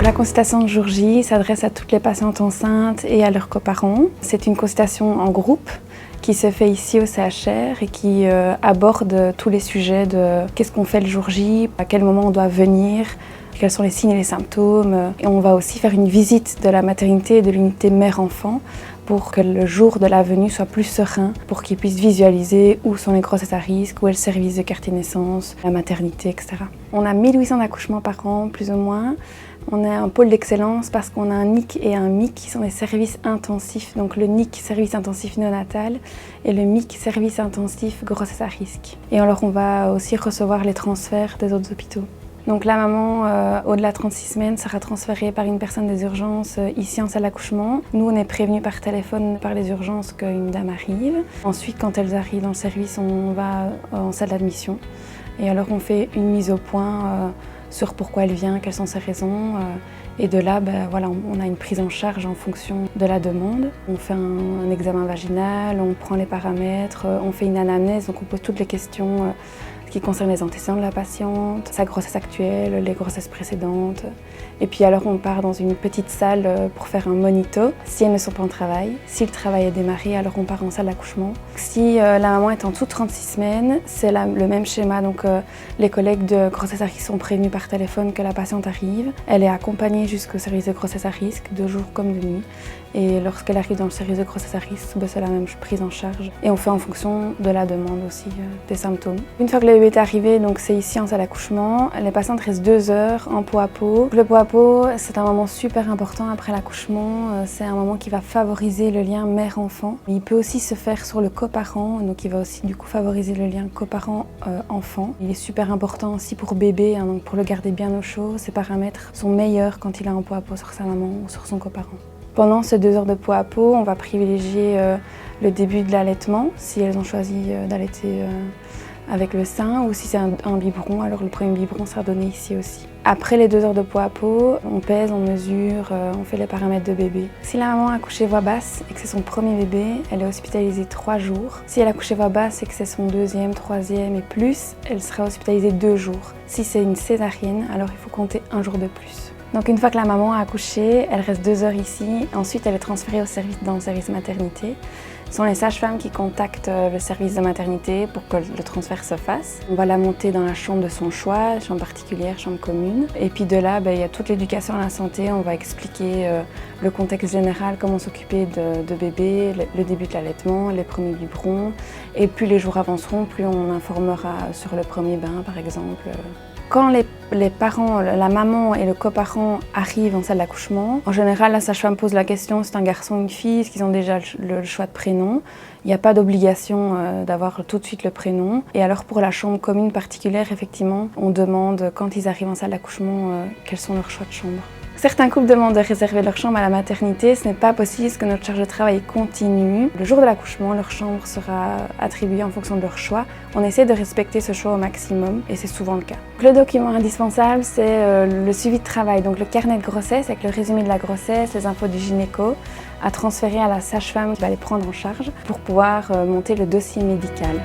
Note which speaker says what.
Speaker 1: La consultation de jour J s'adresse à toutes les patientes enceintes et à leurs coparents. C'est une consultation en groupe qui se fait ici au CHR et qui aborde tous les sujets de qu'est-ce qu'on fait le jour J, à quel moment on doit venir, quels sont les signes et les symptômes. Et on va aussi faire une visite de la maternité et de l'unité mère-enfant pour que le jour de la venue soit plus serein, pour qu'ils puissent visualiser où sont les grossesses à risque, où est le service de quartier naissance, la maternité, etc. On a 1800 accouchements par an, plus ou moins. On a un pôle d'excellence parce qu'on a un NIC et un MIC qui sont des services intensifs. Donc le NIC, service intensif néonatal, et le MIC, service intensif grossesse à risque. Et alors on va aussi recevoir les transferts des autres hôpitaux. Donc la maman, au-delà de 36 semaines, sera transférée par une personne des urgences ici en salle d'accouchement. Nous, on est prévenus par téléphone par les urgences qu'une dame arrive. Ensuite, quand elles arrivent dans le service, on va en salle d'admission. Et alors on fait une mise au point sur pourquoi elle vient, quelles sont ses raisons. Et de là, voilà, on a une prise en charge en fonction de la demande. On fait un examen vaginal, on prend les paramètres, on fait une anamnèse, donc on pose toutes les questions qui concernent les antécédents de la patiente, sa grossesse actuelle, les grossesses précédentes. Et puis alors on part dans une petite salle pour faire un monito, si elles ne sont pas en travail. Si le travail est démarré, alors on part en salle d'accouchement. Si la maman est en dessous de 36 semaines, c'est le même schéma. Donc les collègues de grossesse à risque sont prévenus par téléphone que la patiente arrive. Elle est accompagnée jusqu'au service de grossesse à risque, de jour comme de nuit. Et lorsqu'elle arrive dans le service de grossesse à risque, c'est la même prise en charge. Et on fait en fonction de la demande aussi, des symptômes. Une fois que le bébé est arrivé, donc c'est ici en salle d'accouchement, les patientes restent 2 heures en peau à peau. Le peau à peau, c'est un moment super important après l'accouchement. C'est un moment qui va favoriser le lien mère-enfant. Il peut aussi se faire sur le coparent, donc il va aussi du coup favoriser le lien coparent-enfant. Il est super important aussi pour bébé, donc pour le garder bien au chaud. Ses paramètres sont meilleurs quand il a un peau à peau sur sa maman ou sur son coparent. Pendant ces 2 heures de peau à peau, on va privilégier le début de l'allaitement, si elles ont choisi d'allaiter avec le sein, ou si c'est un biberon, alors le premier biberon sera donné ici aussi. Après les 2 heures de peau à peau, on pèse, on mesure, on fait les paramètres de bébé. Si la maman a accouché voix basse et que c'est son premier bébé, elle est hospitalisée 3 jours. Si elle a accouché voix basse et que c'est son 2e, 3e et plus, elle sera hospitalisée 2 jours. Si c'est une césarienne, alors il faut compter 1 jour de plus. Donc une fois que la maman a accouché, elle reste 2 heures ici. Ensuite, elle est transférée dans le service maternité. Ce sont les sages-femmes qui contactent le service de maternité pour que le transfert se fasse. On va la monter dans la chambre de son choix, chambre particulière, chambre commune. Et puis de là, il y a toute l'éducation à la santé. On va expliquer le contexte général, comment s'occuper de bébé, le début de l'allaitement, les premiers biberons. Et plus les jours avanceront, plus on informera sur le premier bain, par exemple. Quand les parents, la maman et le coparent arrivent en salle d'accouchement, en général, la sage-femme pose la question si c'est un garçon ou une fille, est-ce qu'ils ont déjà le choix de prénom. Il n'y a pas d'obligation d'avoir tout de suite le prénom. Et alors pour la chambre commune particulière, effectivement, on demande quand ils arrivent en salle d'accouchement quels sont leurs choix de chambre. Certains couples demandent de réserver leur chambre à la maternité. Ce n'est pas possible parce que notre charge de travail continue. Le jour de l'accouchement, leur chambre sera attribuée en fonction de leur choix. On essaie de respecter ce choix au maximum et c'est souvent le cas. Le document indispensable, c'est le suivi de travail, donc le carnet de grossesse avec le résumé de la grossesse, les infos du gynéco, à transférer à la sage-femme qui va les prendre en charge pour pouvoir monter le dossier médical.